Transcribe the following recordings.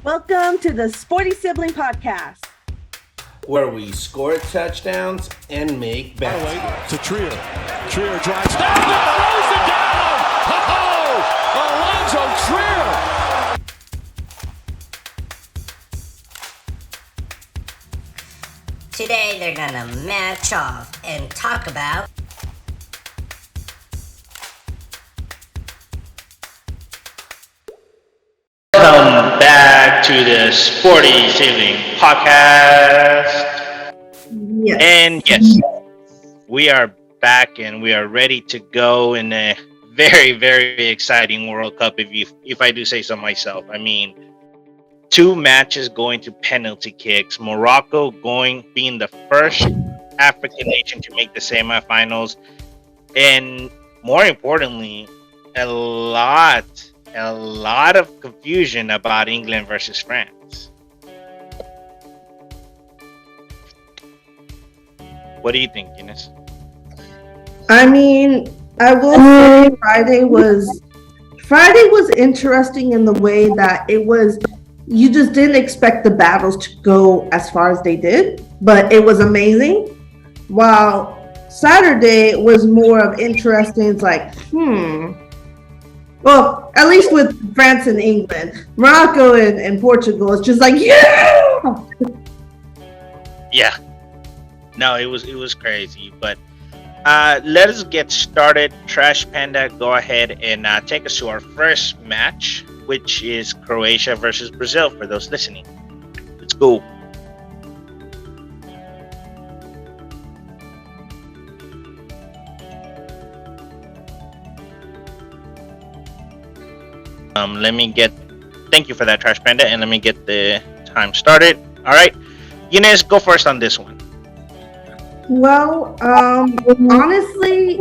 Welcome to the Sporty Sibling Podcast, where we score touchdowns and make baskets. To Trier. Trier drives down and throws it down. Alonzo Trier. Today they're gonna match off and talk about Welcome back to the Sporty Sibling Podcast. Yes. And yes, we are back and we are ready to go in a very, very exciting World Cup, if I do say so myself. I mean, 2 matches going to penalty kicks. Morocco being the first African nation to make the semifinals. And more importantly, a lot of confusion about England versus France. What do you think, Eunice? I mean, I will say Friday was interesting in the way that it was. You just didn't expect the battles to go as far as they did, but it was amazing. While Saturday was more of interesting. It's like, well, at least with France and England. Morocco and Portugal, it's just like, yeah! Yeah. No, it was crazy. But let us get started. Trash Panda, go ahead and take us to our first match, which is Croatia versus Brazil, for those listening. Let's go. Thank you for that, Trash Panda, and let me get the time started. All right, Eunice, go first on this one. Well, honestly,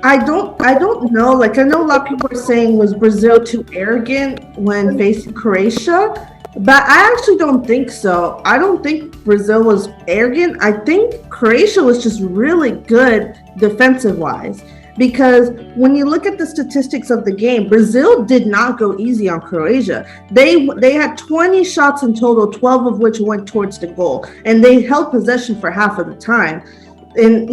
I don't know. Like, I know a lot of people are saying, was Brazil too arrogant when facing Croatia? But I actually don't think so. I don't think Brazil was arrogant. I think Croatia was just really good defensive-wise. Because when you look at the statistics of the game, Brazil did not go easy on Croatia. They had 20 shots in total, 12 of which went towards the goal, and they held possession for half of the time. And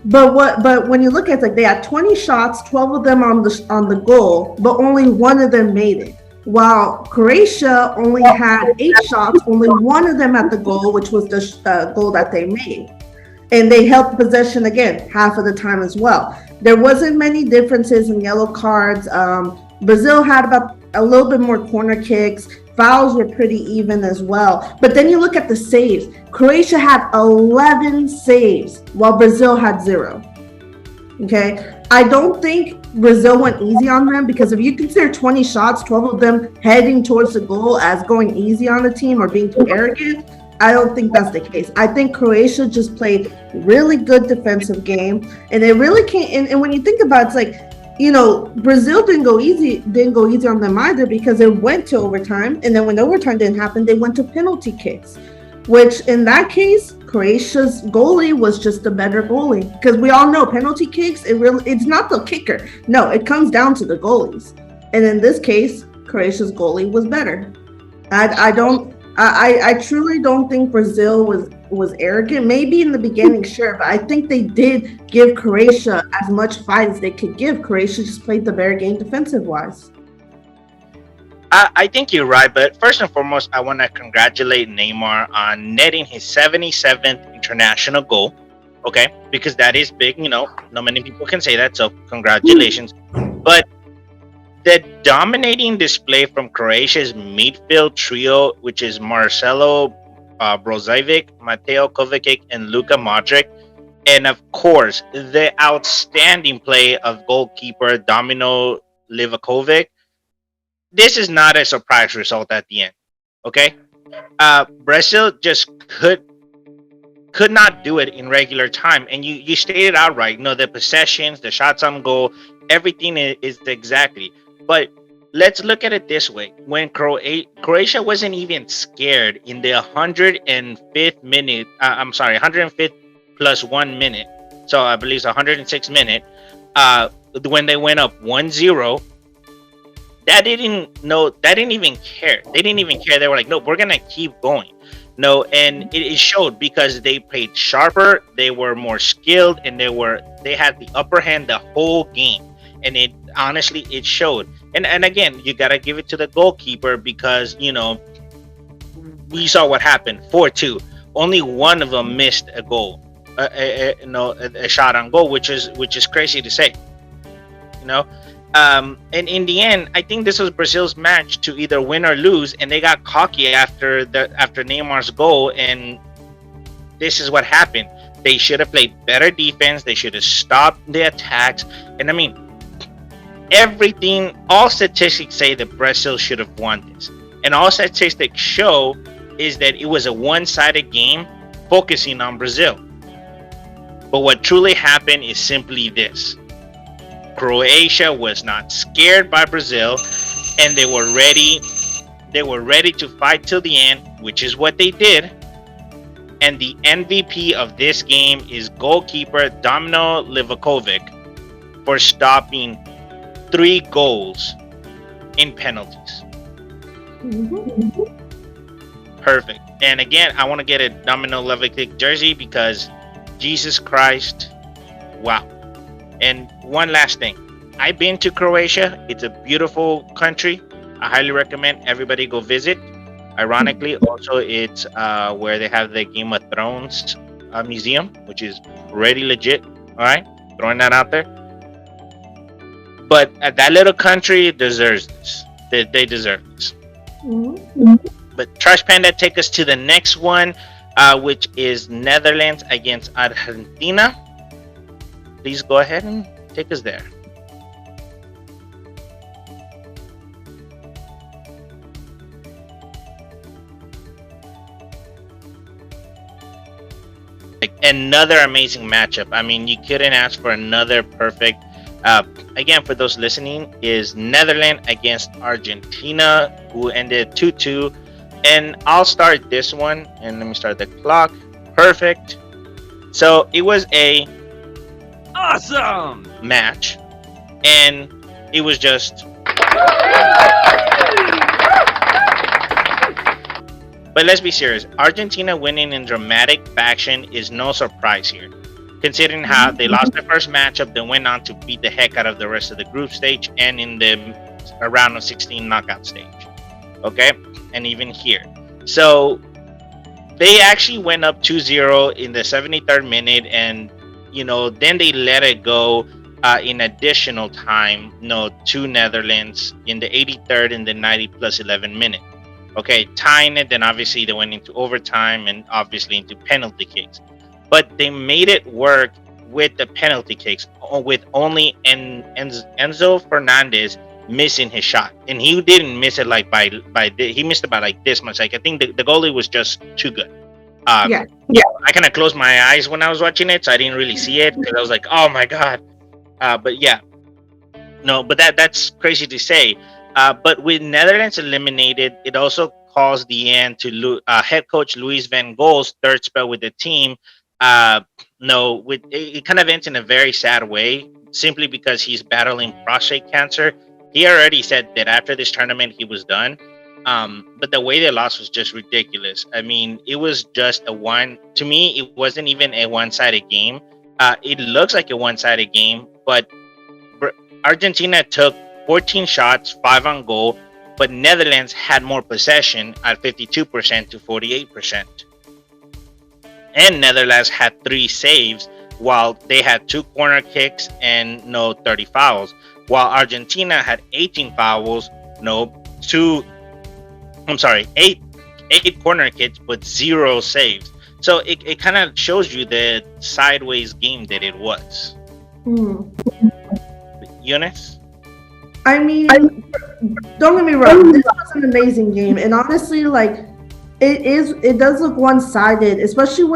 But when you look at it, like, they had 20 shots, 12 of them on the goal, but only one of them made it. While Croatia only had 8 shots, only one of them at the goal, which was the goal that they made. And they held possession again half of the time as well. There wasn't many differences in yellow cards. Brazil had about a little bit more corner kicks. Fouls were pretty even as well. But then you look at the saves. Croatia had 11 saves, while Brazil had 0. Okay? I don't think Brazil went easy on them, because if you consider 20 shots, 12 of them heading towards the goal as going easy on the team or being too arrogant, I don't think that's the case. I think Croatia just played really good defensive game, and it really can't. And when you think about it, it's like, Brazil didn't go easy on them either, because it went to overtime, and then when overtime didn't happen, they went to penalty kicks, which in that case, Croatia's goalie was just a better goalie, because we all know penalty kicks, it's not the kicker. No, it comes down to the goalies. And in this case, Croatia's goalie was better. I truly don't think Brazil was arrogant. Maybe in the beginning, sure, but I think they did give Croatia as much fight as they could give. Croatia just played the better game defensive-wise. I think you're right, but first and foremost, I want to congratulate Neymar on netting his 77th international goal, okay? Because that is big, not many people can say that, so congratulations. But the dominating display from Croatia's midfield trio, which is Marcelo Brozovic, Mateo Kovacic, and Luka Modric, and of course, the outstanding play of goalkeeper Domino Livakovic, this is not a surprise result at the end, okay? Brazil just could not do it in regular time, and you stated outright, the possessions, the shots on goal, everything is exactly. But let's look at it this way: when Croatia wasn't even scared in the 105th minute, 105th plus 1 minute, so I believe it's 106th minute, when they went up 1-0. that didn't even care. They didn't even care. They were like, no, we're gonna keep going. No, and it showed because they played sharper, they were more skilled, and they had the upper hand the whole game. And it honestly, it showed. And again, you gotta give it to the goalkeeper because we saw what happened. 4-2. Only one of them missed a goal, a shot on goal, which is crazy to say. And in the end, I think this was Brazil's match to either win or lose, and they got cocky after Neymar's goal, and this is what happened. They should have played better defense. They should have stopped the attacks. And I mean, all statistics say that Brazil should have won this, and all statistics show is that it was a one-sided game focusing on Brazil. But what truly happened is simply this: Croatia was not scared by Brazil, and they were ready to fight till the end, which is what they did. And the MVP of this game is goalkeeper Domino Livakovic for stopping 3 goals in penalties. Perfect. And again, I want to get a Domino Livakovic jersey because Jesus Christ, wow. And one last thing, I've been to Croatia. It's a beautiful country. I highly recommend everybody go visit. Ironically, also it's where they have the Game of Thrones museum, which is pretty legit. All right, throwing that out there. But that little country deserves this. They deserve this. But Trash Panda, take us to the next one, which is Netherlands against Argentina. Please go ahead and take us there. Like another amazing matchup. I mean, you couldn't ask for another perfect. Again, for those listening, is Netherlands against Argentina, who ended 2-2. And I'll start this one, and let me start the clock. Perfect. So it was a awesome match, and it was just. But let's be serious. Argentina winning in dramatic fashion is no surprise here, considering how they lost their first matchup, then went on to beat the heck out of the rest of the group stage and in the round of 16 knockout stage. Okay, and even here. So they actually went up 2-0 in the 73rd minute, and then they let it go in additional time, to Netherlands in the 83rd and the 90 plus 11 minute. Okay, tying it, then obviously they went into overtime and obviously into penalty kicks. But they made it work with the penalty kicks, with only Enzo Fernandez missing his shot. And he didn't miss it he missed it by like this much. Like, I think the goalie was just too good. Yeah. I kind of closed my eyes when I was watching it, so I didn't really see it because I was like, oh my God. But yeah. No, but that's crazy to say. But with Netherlands eliminated, it also caused the end to head coach Louis van Gaal's third spell with the team. It kind of ends in a very sad way, simply because he's battling prostate cancer. He already said that after this tournament he was done. But the way they lost was just ridiculous. I mean, it was just to me, it wasn't even a one-sided game. It looks like a one-sided game, but Argentina took 14 shots, 5 on goal, but Netherlands had more possession at 52% to 48%. And Netherlands had 3 saves, while they had 2 corner kicks and 30 fouls. While Argentina had 18 fouls, 8 corner kicks, but 0 saves. So it kind of shows you the sideways game that it was. Eunice? I mean, don't get me wrong. This was an amazing game, and honestly, like it does look one-sided, especially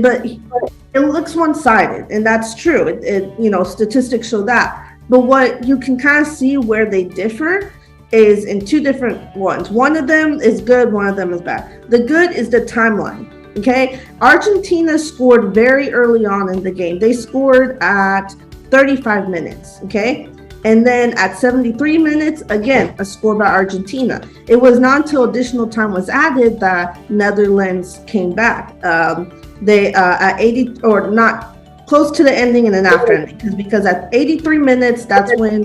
but it looks one-sided, and that's true. It statistics show that. But what you can kind of see where they differ is in 2 different ones. One of them is good, one of them is bad. The good is the timeline. Okay, Argentina scored very early on in the game. They scored at 35 minutes. Okay. And then at 73 minutes, again, a score by Argentina. It was not until additional time was added that Netherlands came back. They at 80 or not close to the ending and then after ending, because at 83 minutes, that's when,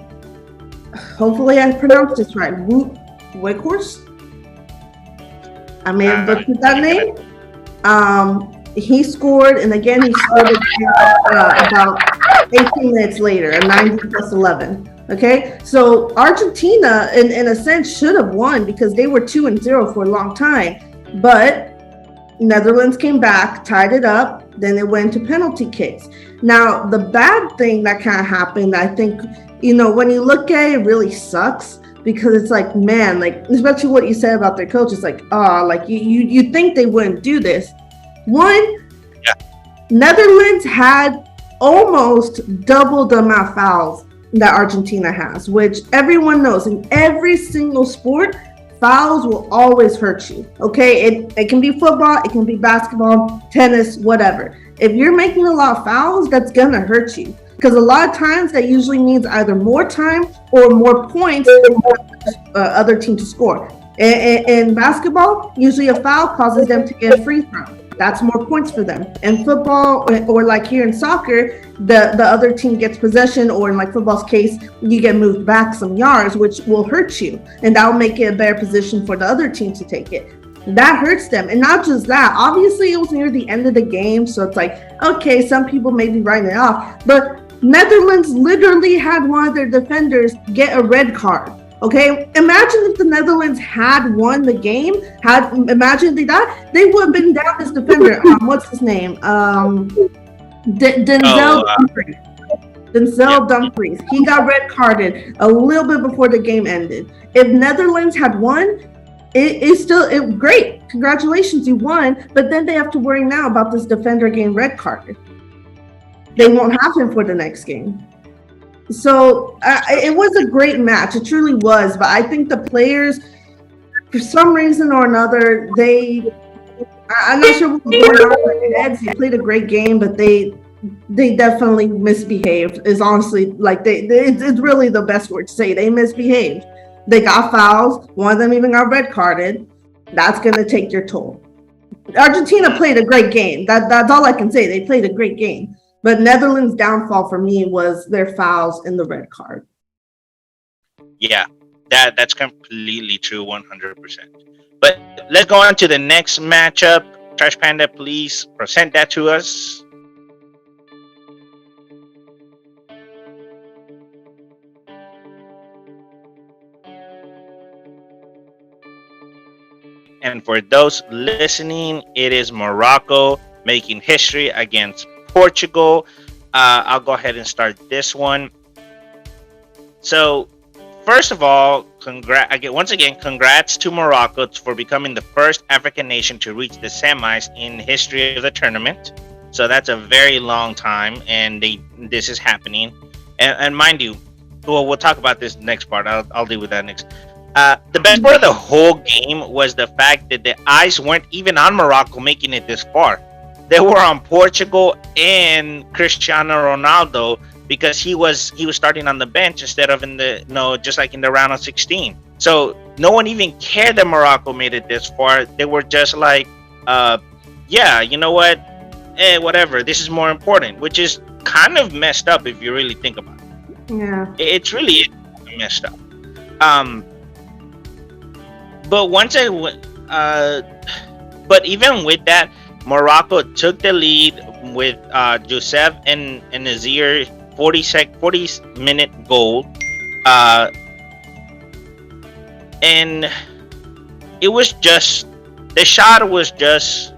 hopefully I pronounced this right, Weghorst. I may have butchered that name. He scored, and again, he scored about 18 minutes later, a 90 plus 11. Okay, so Argentina, in a sense, should have won because they were 2-0 for a long time, but Netherlands came back, tied it up, then it went to penalty kicks. Now, the bad thing that kind of happened, I think, when you look at it, it really sucks because it's like, man, like, especially what you said about their coach, it's like, like you think they wouldn't do this. One, Netherlands had almost double the amount of fouls that Argentina has, which everyone knows in every single sport, fouls will always hurt you. Okay, it can be football, it can be basketball, tennis, whatever. If you're making a lot of fouls, that's gonna hurt you because a lot of times that usually means either more time or more points for the other team to score. In basketball, usually a foul causes them to get a free throw. That's more points for them. In football, or like here in soccer, the other team gets possession, or in like football's case, you get moved back some yards, which will hurt you, and that will make it a better position for the other team to take it. That hurts them. And not just that, obviously it was near the end of the game, so it's like, okay, some people may be writing it off, but Netherlands literally had one of their defenders get a red card. Okay, imagine if the Netherlands had won the game. Imagine they died, they would have been down this defender. What's his name? Denzel Dumfries. Denzel Dumfries. He got red carded a little bit before the game ended. If Netherlands had won, it's still great. Congratulations, you won. But then they have to worry now about this defender getting red carded. They won't have him for the next game. So it was a great match. It truly was. But I think the players, for some reason or another, I'm not sure what was going on in their heads. They played a great game, but they definitely misbehaved. Is honestly like it's really the best word to say. They misbehaved. They got fouls. One of them even got red carded. That's going to take your toll. Argentina played a great game. That's all I can say. They played a great game. But Netherlands' downfall for me was their fouls and the red card. Yeah, that's completely true, 100%. But let's go on to the next matchup. Trash Panda, please present that to us. And for those listening, it is Morocco making history against Portugal. I'll go ahead and start this one. So, first of all, once again, congrats to Morocco for becoming the first African nation to reach the semis in the history of the tournament. So that's a very long time, and this is happening. And mind you, we'll talk about this next part. I'll deal with that next. The best part of the whole game was the fact that the eyes weren't even on Morocco making it this far. They were on Portugal and Cristiano Ronaldo because he was starting on the bench instead of just like in the round of 16. So no one even cared that Morocco made it this far. They were just like, yeah, you know what? Whatever. This is more important, which is kind of messed up if you really think about it. Yeah. It's really messed up. But but even with that, Morocco took the lead with Joseph and Nazir 40-minute goal, and it was just the shot was just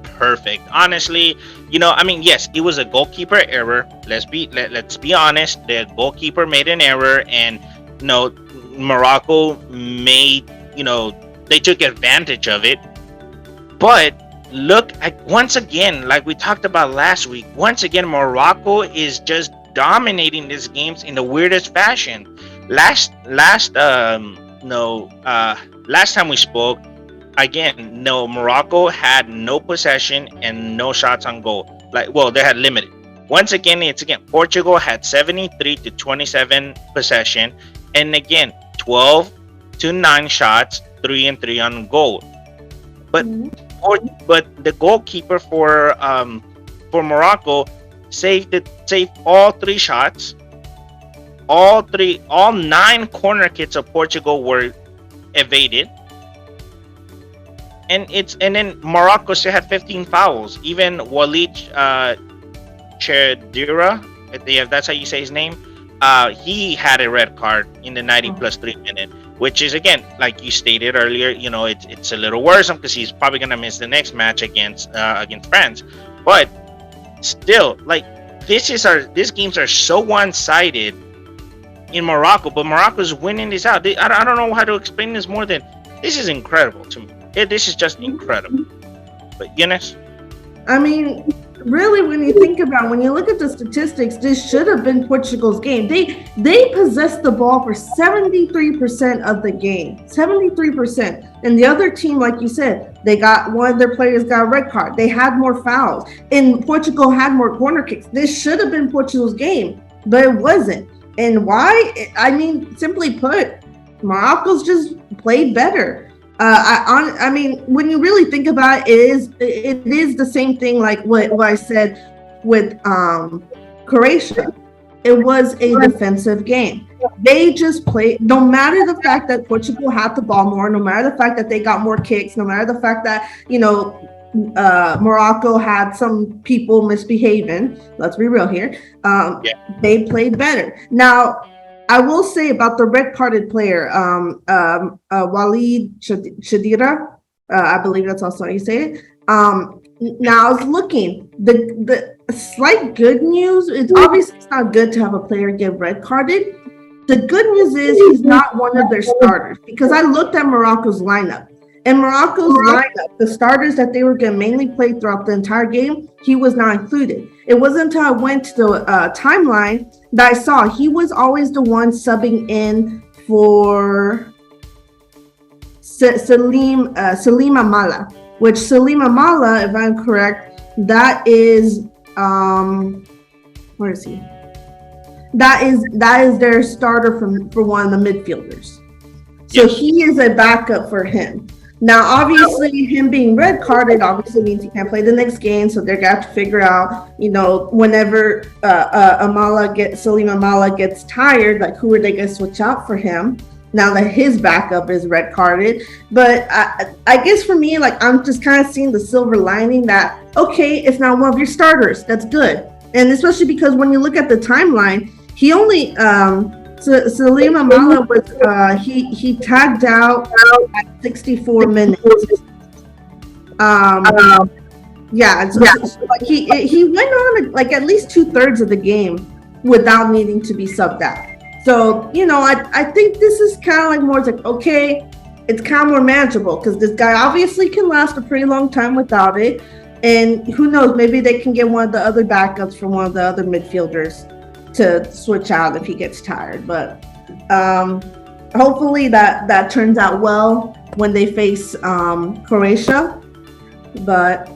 perfect. Honestly, yes, it was a goalkeeper error. Let's be honest. The goalkeeper made an error, and Morocco made they took advantage of it, but. Look, once again, like we talked about last week, once again, Morocco is just dominating these games in the weirdest fashion. Last time we spoke, again, Morocco had no possession and no shots on goal. They had limited. Once again, Portugal had 73 to 27 possession, and again 12 to 9 shots, 3 and 3 on goal. But the goalkeeper for Morocco saved all 3 shots. All 9 corner kicks of Portugal were evaded. And then Morocco still had 15 fouls. Even Walid Chedira, if that's how you say his name, he had a red card in the 90 plus 3 minute, which is, again, like you stated earlier, it's a little worrisome because he's probably gonna miss the next match against France. But still, like, these games are so one-sided in Morocco, but Morocco's winning this out. I don't know how to explain this more than this is incredible to me. This is just incredible. But Eunice? I mean, really, when you look at the statistics, this should have been Portugal's game. They possessed the ball for 73% of the game. 73%. And the other team, like you said, one of their players got a red card. They had more fouls. And Portugal had more corner kicks. This should have been Portugal's game, but it wasn't. And why? I mean, simply put, Morocco's just played better. I mean, when you really think about it, it is the same thing like what I said with Croatia. It was a defensive game. They just played, no matter the fact that Portugal had the ball more, no matter the fact that they got more kicks, no matter the fact that, Morocco had some people misbehaving. Let's be real here. They played better. Now, I will say about the red-carded player, Walid Chedira, I believe that's also how you say it. Now, I was looking. The slight good news is obviously it's not good to have a player get red-carded. The good news is he's not one of their starters, because I looked at Morocco's lineup. In Morocco's lineup, the starters that they were going to mainly play throughout the entire game, he was not included. It wasn't until I went to the timeline that I saw he was always the one subbing in for Salim Amala, which Salim Amala, if I'm correct, that is where is he? That is their starter for one of the midfielders. So he is a backup for him. Now, obviously, him being red carded obviously means he can't play the next game. So they're going to have to figure out, whenever Salim Amala gets tired, like who are they going to switch out for him now that his backup is red carded. But I guess for me, like, I'm just kind of seeing the silver lining that, okay, it's not one of your starters. That's good. And especially because when you look at the timeline, he only Salim Amala was he tagged out at 64 minutes. So like he went on like at least 2/3 of the game without needing to be subbed out. So I think this is kind of like more like, okay, it's kind of more manageable because this guy obviously can last a pretty long time without it, and who knows, maybe they can get one of the other backups from one of the other midfielders to switch out if he gets tired. But hopefully that turns out well when they face Croatia. But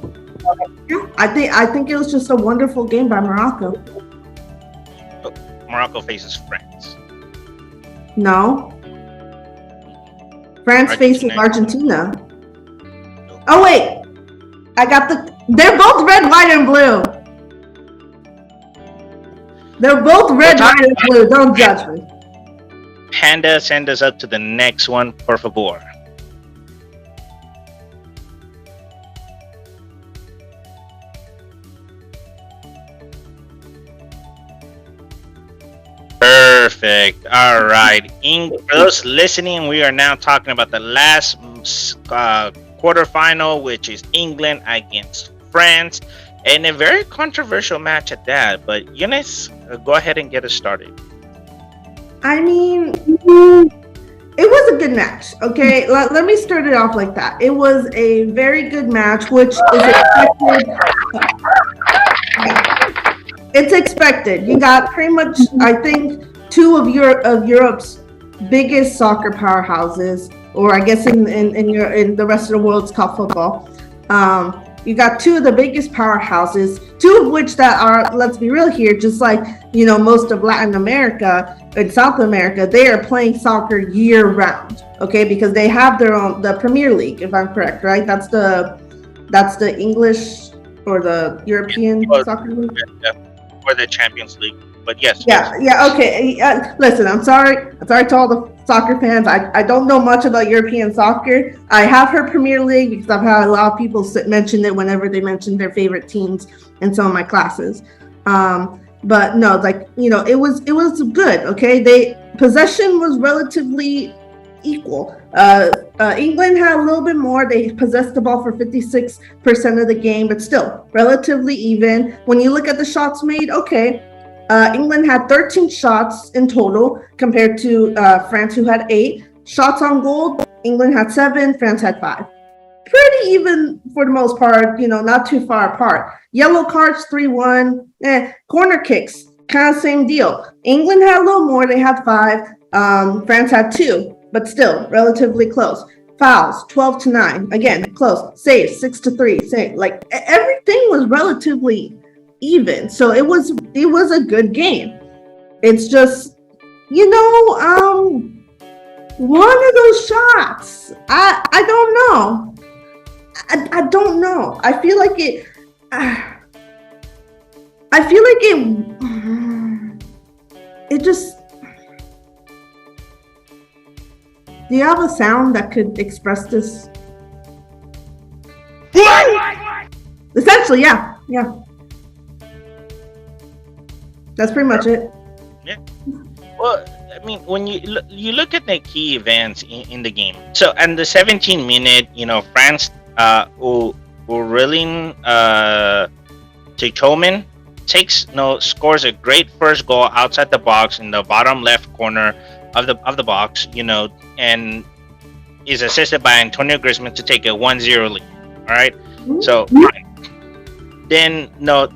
yeah, I think it was just a wonderful game by Morocco. Morocco faces France. No, France faces Argentina. Oh wait, they're both red, white, and blue. They're both red, white, and blue. Don't judge me. Panda, send us up to the next one, por favor. Perfect. All right. For those listening, we are now talking about the last quarterfinal, which is England against France, and a very controversial match at that. But Eunice, go ahead and get us started. I mean, it was a good match. Okay, let me start it off like that. It was a very good match, which is expected. It's expected. You got pretty much, I think, two of Europe's biggest soccer powerhouses, or I guess in the rest of the world, it's called football. You got two of the biggest powerhouses, two of which that are, let's be real here, just like, most of Latin America and South America, they are playing soccer year round, okay? Because they have their own, the Premier League, if I'm correct, right? That's the English or the European soccer league? Or the Champions League. But yes. Yeah, okay. Listen, I'm sorry to all the soccer fans. I don't know much about European soccer. I have heard Premier League because I've had a lot of people mention it whenever they mention their favorite teams in some of my classes. But no, it was good. Okay, possession was relatively equal. England had a little bit more. They possessed the ball for 56% of the game, but still relatively even. When you look at the shots made, okay. England had 13 shots in total compared to France, who had 8. Shots on goal, England had 7, France had 5. Pretty even for the most part, not too far apart. Yellow cards, 3-1. Corner kicks, kind of same deal. England had a little more, they had 5. France had 2, but still relatively close. Fouls, 12-9. Again, close. Saves, 6-3. Everything was relatively even, so it was a good game. It's just one of those shots, I don't know. I don't know. I feel like it just. Do you have a sound that could express this? Essentially, yeah. That's pretty much it. Yeah. Well, I mean, when you look at the key events in the game. So, and the 17-minute, France, Aurelien Tchouameni scores a great first goal outside the box in the bottom left corner of the box, and is assisted by Antonio Griezmann to take a 1-0 lead. All right. Mm-hmm. So then,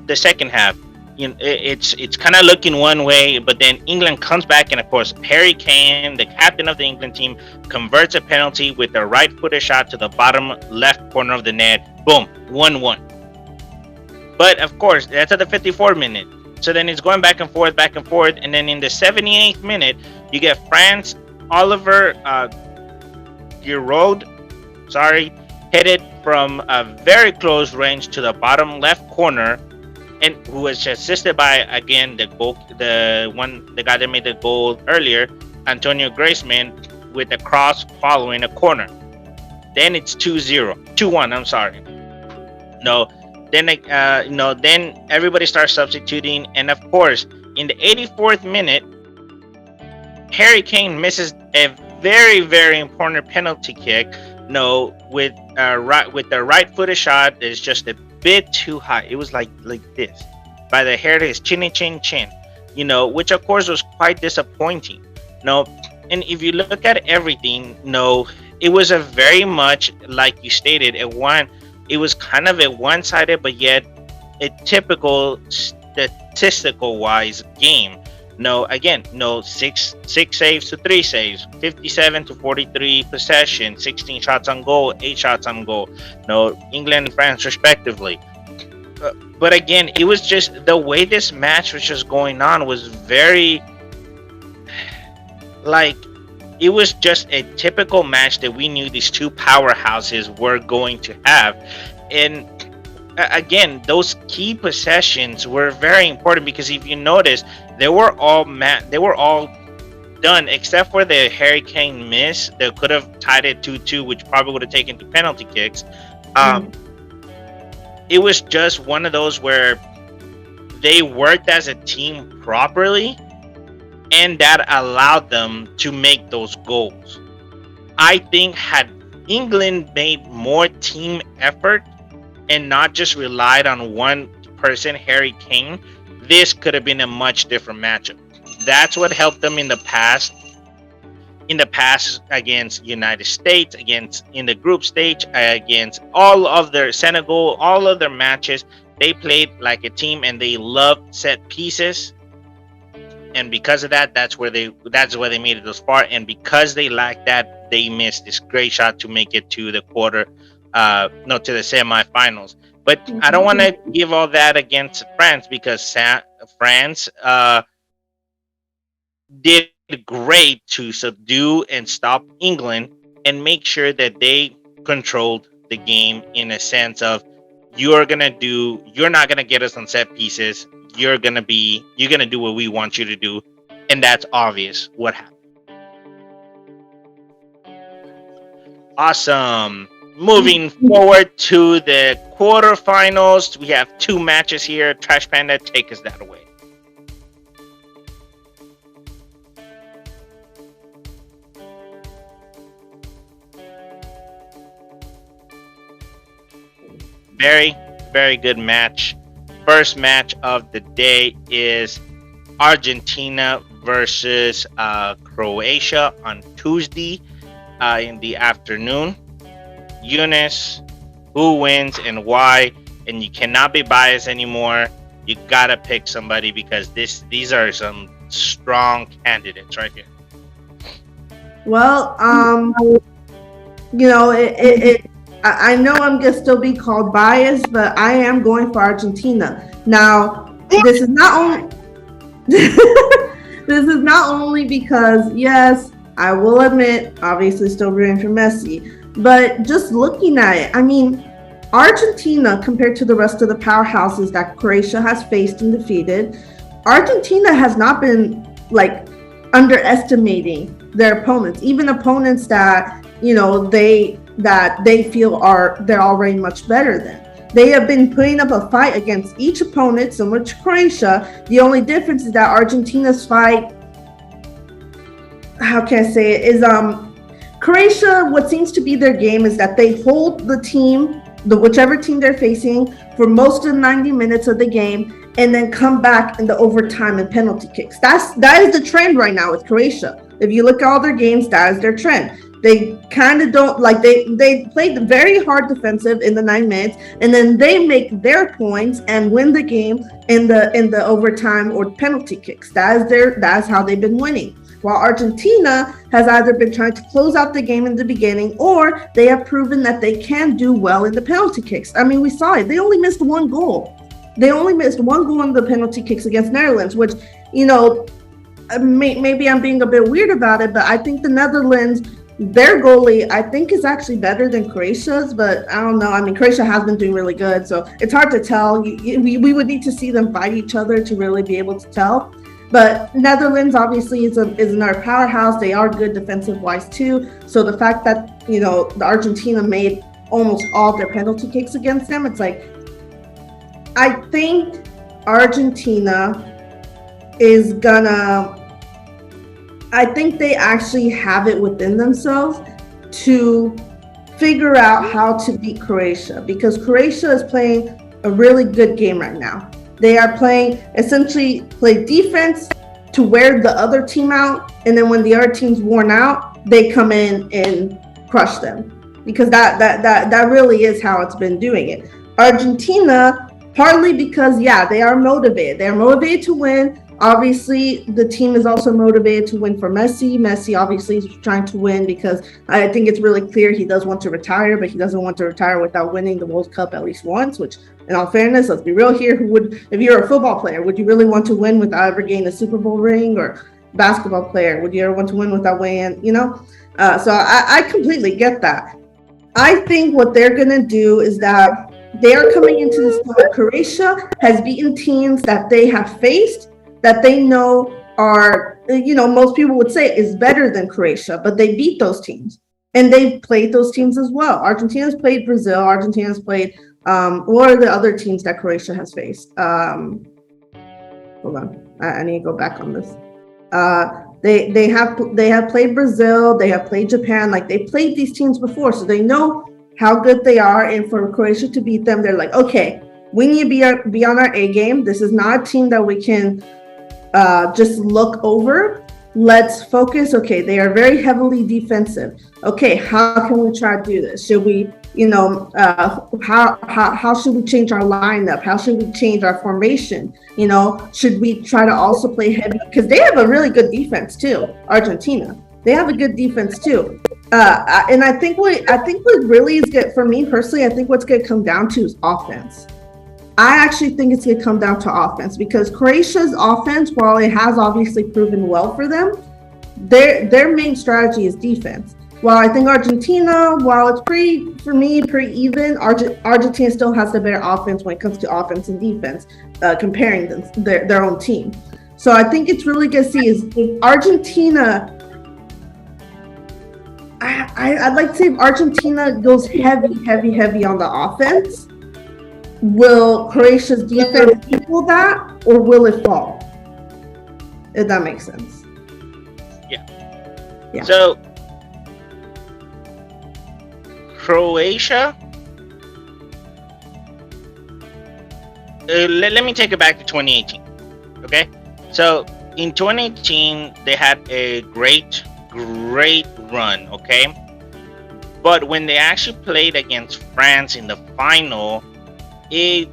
the second half. It's kind of looking one way, but then England comes back, and of course Harry Kane, the captain of the England team, converts a penalty with a right-footed shot to the bottom left corner of the net. Boom, 1-1. But of course that's at the 54th minute. So then it's going back and forth, and then in the 78th minute you get France, Oliver Giroud, hit it from a very close range to the bottom left corner. And who was assisted by, again, the guy that made the goal earlier, Antonio Griezmann, with a cross following a corner. Then it's 2-1. I'm sorry. Then everybody starts substituting, and of course, in the 84th minute, Harry Kane misses a very, very important penalty kick. With the right-footed shot is just a bit too high. It was like this, by the hair to his chin, which of course was quite disappointing. And if you look at everything, it was a very much, like you stated, it was kind of a one-sided, but yet a typical statistical wise game. Again, 6 saves to 3 saves, 57 to 43 possession, 16 shots on goal, 8 shots on goal. England and France respectively. But again, it was just the way this match was just going on was very, it was just a typical match that we knew these two powerhouses were going to have. And again, those key possessions were very important, because if you notice, they were all done except for the Harry Kane miss that could have tied it 2-2, which probably would have taken to penalty kicks. It was just one of those where they worked as a team properly, and that allowed them to make those goals. I think had England made more team effort and not just relied on one person, Harry Kane, this could have been a much different matchup. That's what helped them in the past against United States, in the group stage, against all of their Senegal, all of their matches. They played like a team, and they loved set pieces. And because of that, that's where they made it this far. And because they lacked that, they missed this great shot to make it to the to the semifinals. But I don't want to give all that against France because France did great to subdue and stop England and make sure that they controlled the game in a sense of you're not gonna get us on set pieces. You're gonna do what we want you to do, and that's obvious what happened. Awesome. Moving forward to the quarterfinals, we have 2 matches here. Trash Panda, take us that away. Very, very good match. First match of the day is Argentina versus Croatia on Tuesday in the afternoon. Eunice, who wins and why? And you cannot be biased anymore. You gotta pick somebody because these are some strong candidates right here. Well, I know I'm gonna still be called biased, but I am going for Argentina. Now, this is not only this is not only because, yes, I will admit, obviously still rooting for Messi, but just looking at it, I mean, Argentina, compared to the rest of the powerhouses that Croatia has faced and defeated, Argentina has not been like underestimating their opponents, even opponents that they feel they're already much better than. They have been putting up a fight against each opponent, similar to Croatia. The only difference is that Argentina's fight, how can I say it, is Croatia, what seems to be their game is that they hold the team, whichever team they're facing, for most of the 90 minutes of the game, and then come back in the overtime and penalty kicks. That is the trend right now with Croatia. If you look at all their games, that is their trend. They kind of don't like they played very hard defensive in the 9 minutes, and then they make their points and win the game in the overtime or penalty kicks. That's how they've been winning. While Argentina has either been trying to close out the game in the beginning, or they have proven that they can do well in the penalty kicks. I mean, we saw it. They only missed 1 goal. They only missed 1 goal in the penalty kicks against Netherlands, which, maybe I'm being a bit weird about it, but I think the Netherlands, their goalie, I think, is actually better than Croatia's, but I don't know. I mean, Croatia has been doing really good, so it's hard to tell. We would need to see them fight each other to really be able to tell. But Netherlands obviously is another powerhouse. They are good defensive-wise too. So the fact that, the Argentina made almost all their penalty kicks against them, it's like, I think Argentina is I think they actually have it within themselves to figure out how to beat Croatia, because Croatia is playing a really good game right now. They are essentially play defense to wear the other team out, and then when the other team's worn out, they come in and crush them, because that really is how it's been doing it. Argentina, partly because, they are motivated. They're motivated to win. Obviously, the team is also motivated to win for Messi. Messi obviously is trying to win because I think it's really clear he does want to retire, but he doesn't want to retire without winning the World Cup at least once, which, in all fairness, let's be real here, if you're a football player, would you really want to win without ever getting a Super Bowl ring? Or basketball player, would you ever want to win without winning, So I completely get that. I think what they're going to do is that they are coming into this point. Croatia has beaten teams that they have faced, that they know are, most people would say is better than Croatia, but they beat those teams. And they've played those teams as well. Argentina's played Brazil. Argentina's played, what are the other teams that Croatia has faced? Hold on, I need to go back on this. They have played Brazil. They have played Japan. Like, they played these teams before, so they know how good they are. And for Croatia to beat them, they're like, okay, we need to be on our A game. This is not a team that we can just look over. Let's focus. Okay, they are very heavily defensive. Okay, how can we try to do this? Should we, how should we change our lineup? How should we change our formation? Should we try to also play heavy? Because they have a really good defense too, Argentina. They have a good defense too. And I think what really is good for me personally, I think what's going to come down to is offense. I actually think it's going to come down to offense because Croatia's offense, while it has obviously proven well for them, their main strategy is defense. While I think Argentina, while it's pretty even, Argentina still has the better offense when it comes to offense and defense, comparing their own team. So I think it's really good to see is if Argentina. I'd like to say if Argentina goes heavy on the offense, will Croatia's defense equal that, or will it fall? If that makes sense. Yeah. So Croatia. Let me take it back to 2018. Okay, so in 2018 they had a great run. Okay, but when they actually played against France in the final, you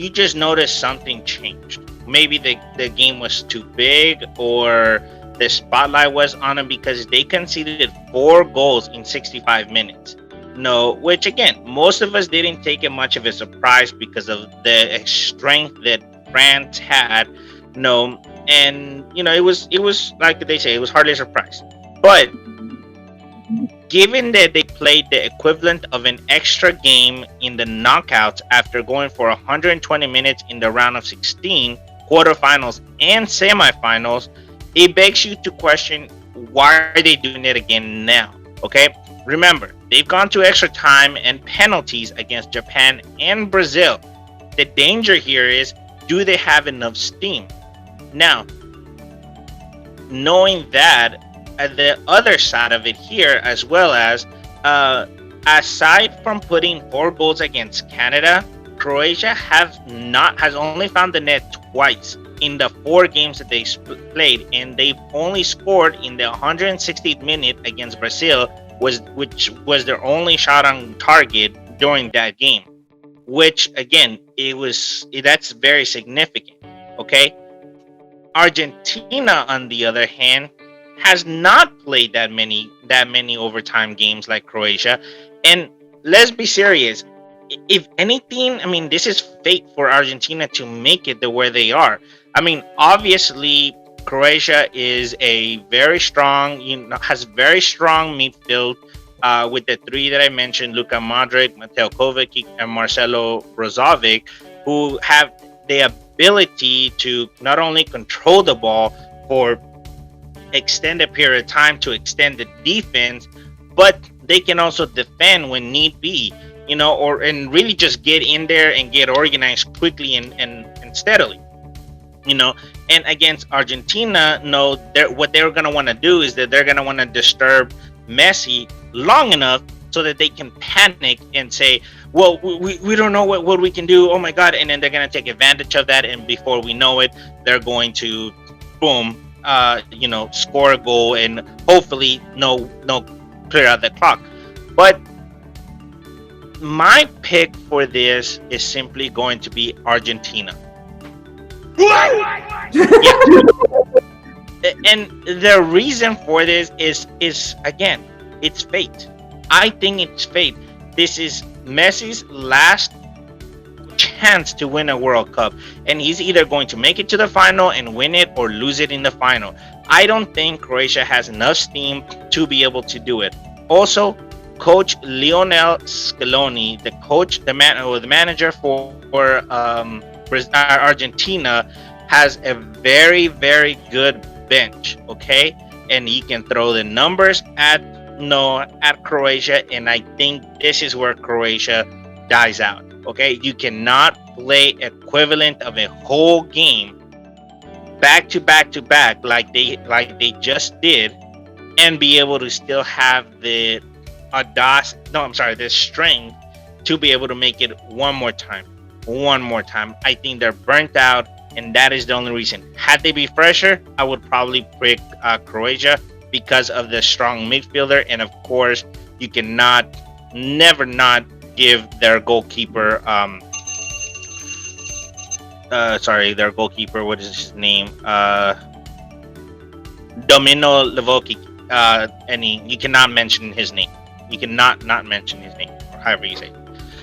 just noticed something changed. Maybe the game was too big, or the spotlight was on them because they conceded 4 goals in 65 minutes. No, which again, most of us didn't take it much of a surprise because of the strength that France had. No, and it was like they say, it was hardly a surprise. But given that they played the equivalent of an extra game in the knockouts after going for 120 minutes in the round of 16, quarterfinals, and semifinals, it begs you to question why are they doing it again now? Okay, remember, they've gone to extra time and penalties against Japan and Brazil. The danger here is, do they have enough steam? Now, knowing that, the other side of it here, as well as aside from putting 4 goals against Canada, Croatia has only found the net twice in the 4 games that they played, and they've only scored in the 160th minute against Brazil, which was their only shot on target during that game. Which again, that's very significant. Okay, Argentina, on the other hand, has not played that many overtime games like Croatia. And let's be serious, if anything, I mean, this is fate for Argentina to make it to where they are. I mean, obviously Croatia is a very strong, has very strong midfield with the 3 that I mentioned: Luka Modric, Mateo Kovacic, and Marcelo Brozovic, who have the ability to not only control the ball for extended period of time to extend the defense, but they can also defend when need be, and really just get in there and get organized quickly and steadily. And against Argentina, what they're going to want to do is that they're going to want to disturb Messi long enough so that they can panic and say, well, we don't know what we can do, oh my god, and then they're going to take advantage of that, and before we know it, they're going to boom, score a goal and hopefully no clear out the clock. But my pick for this is simply going to be Argentina. Yeah. And the reason for this is again, it's fate. I think it's fate. This is Messi's last chance to win a World Cup, and he's either going to make it to the final and win it or lose it in the final. I don't think Croatia has enough steam to be able to do it. Also, Coach Lionel Scaloni, the manager for Argentina, has a very, very good bench. Okay, and he can throw the numbers at Croatia, and I think this is where Croatia dies out. Okay, you cannot play equivalent of a whole game back to back to back like they just did, and be able to still have the strength to be able to make it one more time. I think they're burnt out, and that is the only reason. Had they be fresher, I would probably pick Croatia because of the strong midfielder, and of course, you cannot never not give their goalkeeper what is his name, Domino Levoki, you cannot mention his name. You cannot not mention his name, or however you say it.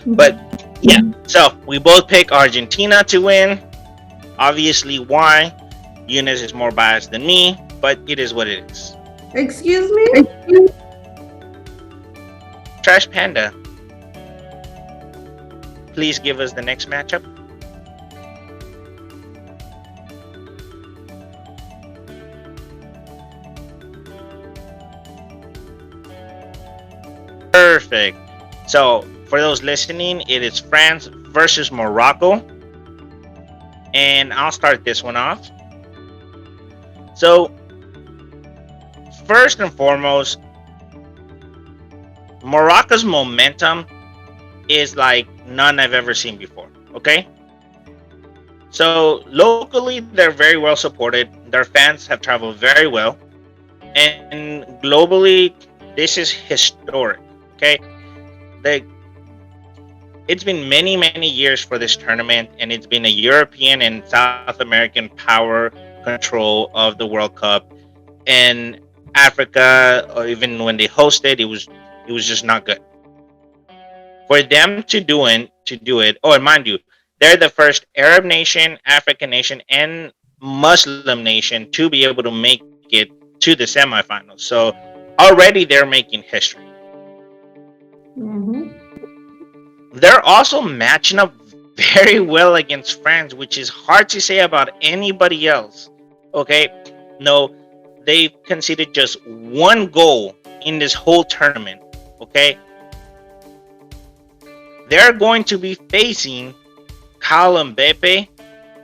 But yeah, so we both pick Argentina to win. Obviously, why? Eunice is more biased than me, but it is what it is. Excuse me? Trash Panda, please give us the next matchup. Perfect. So for those listening, it is France versus Morocco. And I'll start this one off. So first and foremost, Morocco's momentum is like none I've ever seen before. Okay. So locally, they're very well supported. Their fans have traveled very well. And globally, this is historic. Okay. It's been many years for this tournament, and it's been a European and South American power control of the World Cup. And Africa, or even when they hosted, it was just not good. For them to do it. Oh, and mind you, they're the first Arab nation, African nation, and Muslim nation to be able to make it to the semifinals. So already they're making history. Mm-hmm. They're also matching up very well against France, which is hard to say about anybody else. Okay, no, they've conceded just one goal in this whole tournament. Okay, they're going to be facing Kyle Mbappe,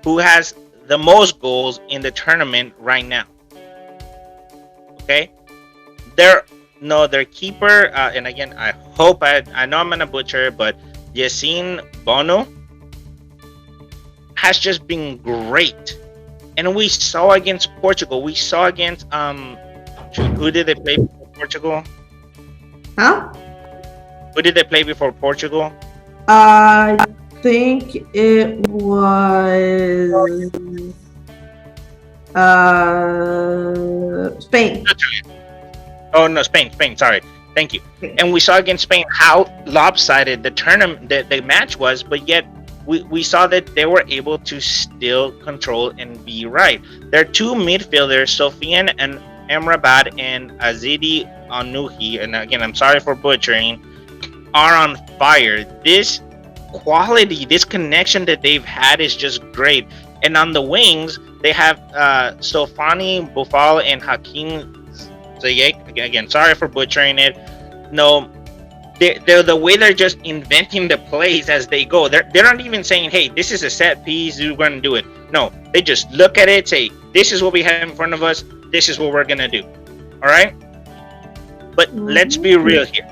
who has the most goals in the tournament right now. Okay, their keeper, and again, I know I'm gonna butcher it, but Yassine Bono has just been great. And we saw against Portugal. We saw against who did they play before Portugal? Huh? Who did they play before Portugal? I think it was Spain. Oh no, Spain. Sorry, thank you. And we saw against Spain how lopsided the tournament, the match was, but yet we saw that they were able to still control and be right. Their two midfielders, Sofiane and Emrabat and Azidi Anuhi, and again, I'm sorry for butchering, are on fire. This quality, this connection that they've had is just great. And on the wings, they have Sofani Boufal and Hakim Ziyech. Again, sorry for butchering it. No, they're the way they're just inventing the plays as they go. They're not even saying, hey, this is a set piece, we're going to do it. No, they just look at it, say, this is what we have in front of us, this is what we're going to do. All right? But let's be real here.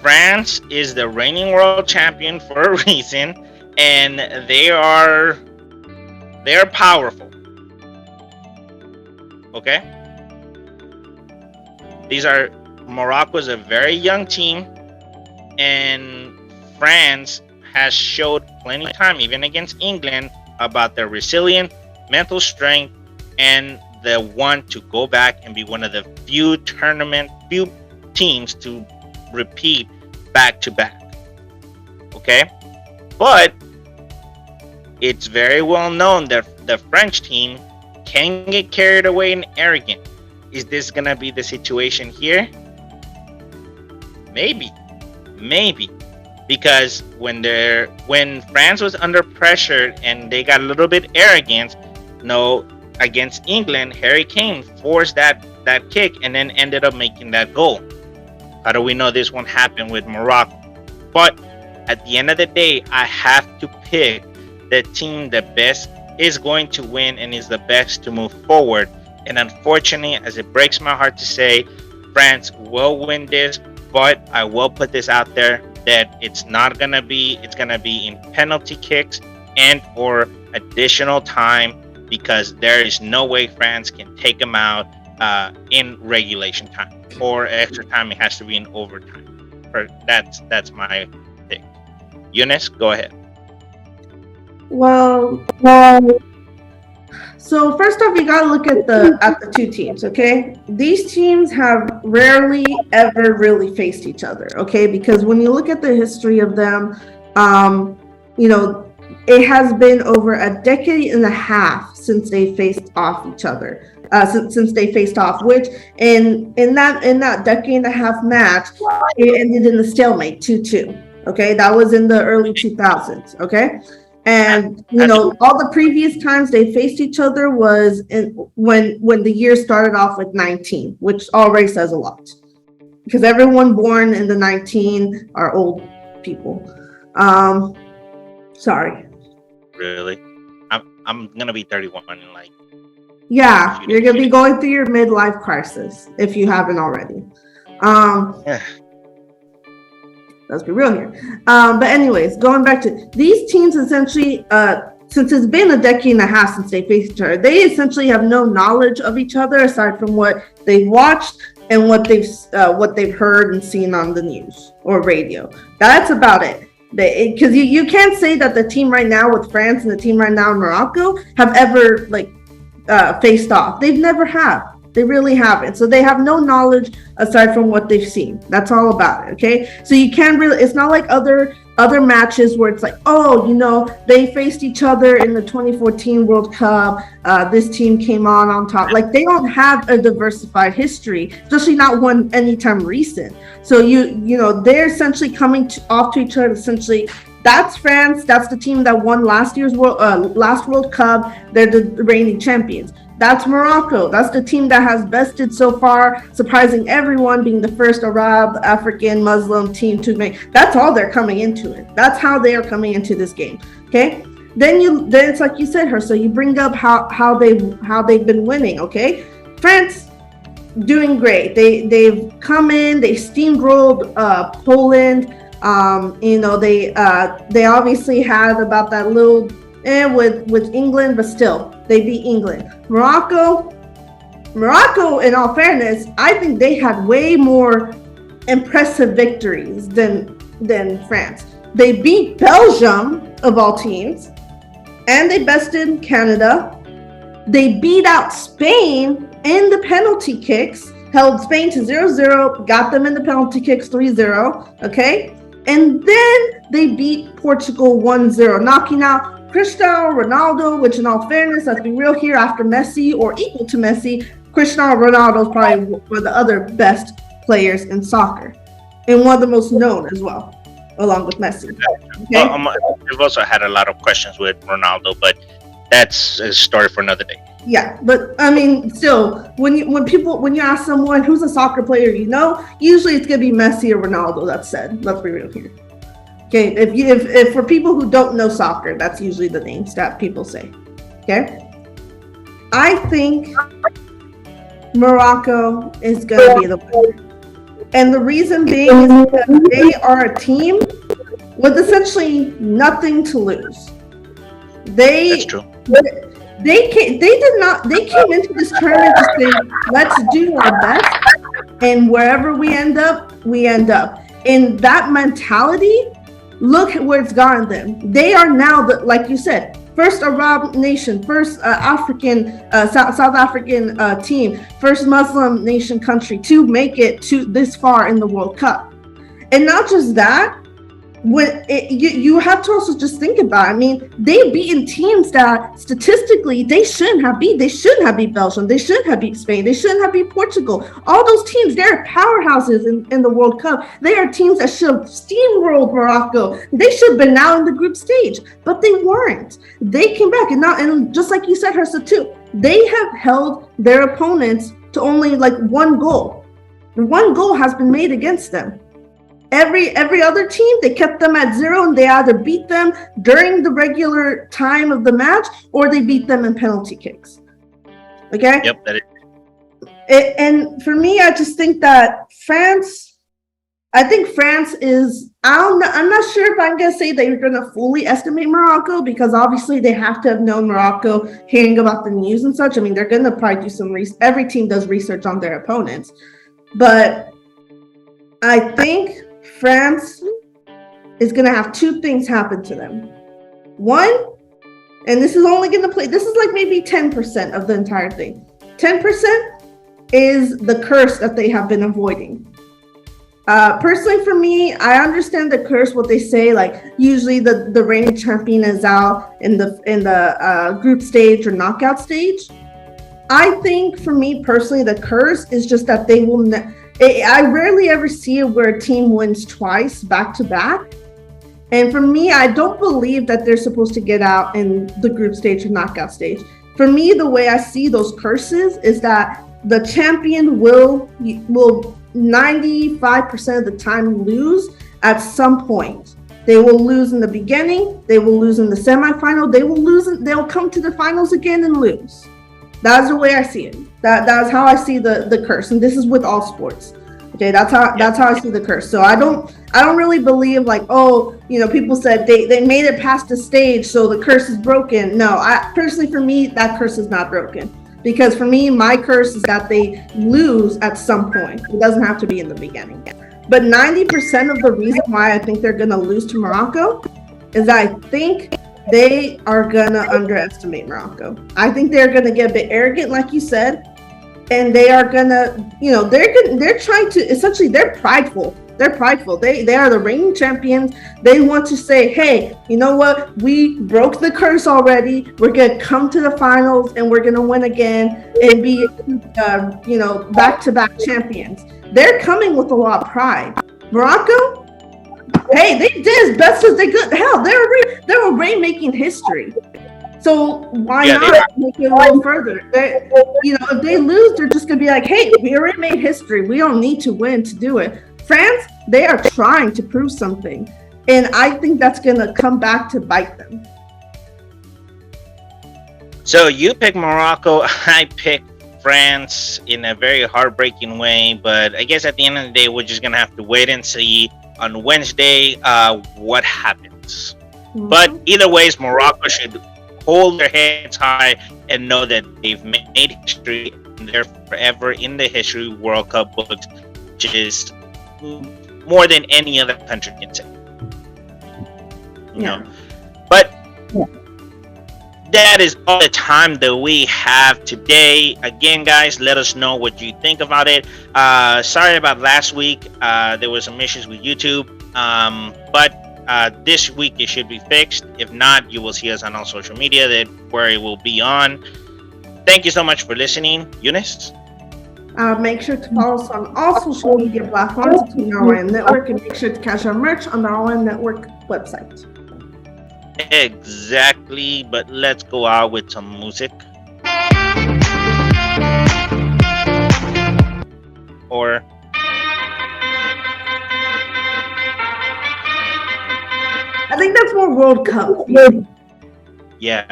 France is the reigning world champion for a reason, and they're powerful. Okay? Morocco is a very young team, and France has showed plenty of time, even against England, about their resilient mental strength and the want to go back and be one of the few teams to repeat back to back. Okay? But it's very well known that the French team can get carried away and arrogant. Is this gonna be the situation here? Maybe, because when France was under pressure and they got a little bit arrogant, against England, Harry Kane forced that kick and then ended up making that goal. How do we know this won't happen with Morocco? But at the end of the day, I have to pick the team that best is going to win and is the best to move forward. And unfortunately, as it breaks my heart to say, France will win this, but I will put this out there that it's gonna be in penalty kicks and or additional time, because there is no way France can take them out in regulation time or extra time. It has to be in overtime. That's my pick. Eunice, go ahead. Well, So first off, you gotta look at the two teams, okay? These teams have rarely ever really faced each other, okay? Because when you look at the history of them, you know, it has been over a decade and a half since they faced off each other. Since they faced off, which in that decade and a half match, it ended in a stalemate 2-2. Okay, that was in the early 2000s. Okay. And all the previous times they faced each other was when the year started off with 19, which already says a lot, because everyone born in the 19 are old people. Sorry. Really? I'm gonna be 31 in like. Yeah, you're gonna be going through your midlife crisis if you haven't already. Yeah. Let's be real here. But anyways, going back to these teams, essentially, since it's been a decade and a half since they faced each other, they essentially have no knowledge of each other aside from what they've watched and what they've heard and seen on the news or radio. That's about it. Because you can't say that the team right now with France and the team right now in Morocco have ever faced off. They've never have. They really haven't. So they have no knowledge aside from what they've seen. That's all about it. Okay. So you can't really, it's not like other matches where it's like, oh, they faced each other in the 2014 World Cup. This team came on top. Like, they don't have a diversified history, especially not one anytime recent. So they're essentially coming off to each other. Essentially, that's France. That's the team that won last World Cup. They're the reigning champions. That's Morocco. That's the team that has bested so far, surprising everyone, being the first Arab, African, Muslim team to make. That's all they're coming into it. That's how they are coming into this game. Okay. Then it's like you said, her. So you bring up how they've been winning. Okay. France doing great. They've come in. They steamrolled Poland. They obviously had about that little with England, but still they beat England. Morocco, in all fairness, I think they had way more impressive victories than France. They beat Belgium of all teams, and they bested Canada. They beat out Spain in the penalty kicks, held Spain to 0-0, got them in the penalty kicks 3-0, okay? And then they beat Portugal 1-0, knocking out Cristiano Ronaldo, which in all fairness, let's be real here, after Messi or equal to Messi, Cristiano Ronaldo is probably one of the other best players in soccer and one of the most known as well, along with Messi. Okay? We've also had a lot of questions with Ronaldo, but that's a story for another day. Yeah, but I mean, still, when you ask someone who's a soccer player, usually it's gonna be Messi or Ronaldo. That's said. Let's be real here. Okay, if for people who don't know soccer, that's usually the names that people say. Okay, I think Morocco is gonna be the winner, and the reason being is because they are a team with essentially nothing to lose. That's true. They came into this tournament to say, let's do our best, and wherever we end up, we end up. In that mentality, look where it's gotten them. They are now, like you said, first Arab nation, first African, South African team, first Muslim nation country to make it to this far in the World Cup. And not just that, you have to also just think about it. I mean, they've beaten teams that statistically they shouldn't have beat. They shouldn't have beat Belgium. They shouldn't have beat Spain. They shouldn't have beat Portugal. All those teams, they're powerhouses in the World Cup. They are teams that should have steamrolled Morocco. They should have been now in the group stage, but they weren't. They came back, and just like you said, Hersa, too, they have held their opponents to only like one goal. One goal has been made against them. Every other team, they kept them at 0, and they either beat them during the regular time of the match or they beat them in penalty kicks. Okay? Yep, that is. And for me, I just think that France is, I'm not sure if I'm going to say that you're going to fully estimate Morocco, because obviously they have to have known Morocco, hearing about the news and such. I mean, they're going to probably do some every team does research on their opponents. But I think France is going to have two things happen to them. One, and this is only going to play, this is like maybe 10% of the entire thing. 10% is the curse that they have been avoiding. Personally, for me, I understand the curse, what they say, like usually the reigning champion is out in the group stage or knockout stage. I think for me personally, the curse is just that they will, I rarely ever see it where a team wins twice back to back. And for me, I don't believe that they're supposed to get out in the group stage or knockout stage. For me, the way I see those curses is that the champion will 95% of the time lose at some point. They will lose in the beginning, they will lose in the semifinal, they'll come to the finals again and lose. That's the way I see it. That's how I see the curse, and this is with all sports. Okay, that's how I see the curse. So I don't really believe like, oh, people said they made it past the stage, so the curse is broken. No, I personally, for me, that curse is not broken. Because for me, my curse is that they lose at some point. It doesn't have to be in the beginning. But 90% of the reason why I think they're going to lose to Morocco is I think they are going to underestimate Morocco. I think they're going to get a bit arrogant, like you said. And they are going to, they're trying to, essentially, they're prideful. They're prideful. They are the reigning champions. They want to say, hey, you know what? We broke the curse already. We're going to come to the finals and we're going to win again and be, back-to-back champions. They're coming with a lot of pride. Morocco, hey, they did as best as they could. Hell, they were already making history. So why not make it a little further? If they lose, they're just going to be like, hey, we already made history. We don't need to win to do it. France, they are trying to prove something. And I think that's going to come back to bite them. So you pick Morocco, I pick France in a very heartbreaking way. But I guess at the end of the day, we're just going to have to wait and see on Wednesday what happens. Mm-hmm. But either ways, Morocco should hold their heads high and know that they've made history and they're forever in the history World Cup books, which is more than any other country can say. But that is all the time that we have today. Again, guys, let us know what you think about it. Sorry about last week. There were some issues with YouTube, but this week it should be fixed. If not, you will see us on all social media where it will be on. Thank you so much for listening. Eunice? Make sure to follow us on all social media platforms, including our RYN Network, and make sure to catch our merch on the RYN Network website. Exactly, but let's go out with some music. Or I think that's more World Cup. Yeah.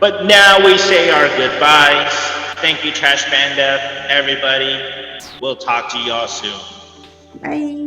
But now we say our goodbyes. Thank you, Trash Panda, everybody. We'll talk to y'all soon. Bye.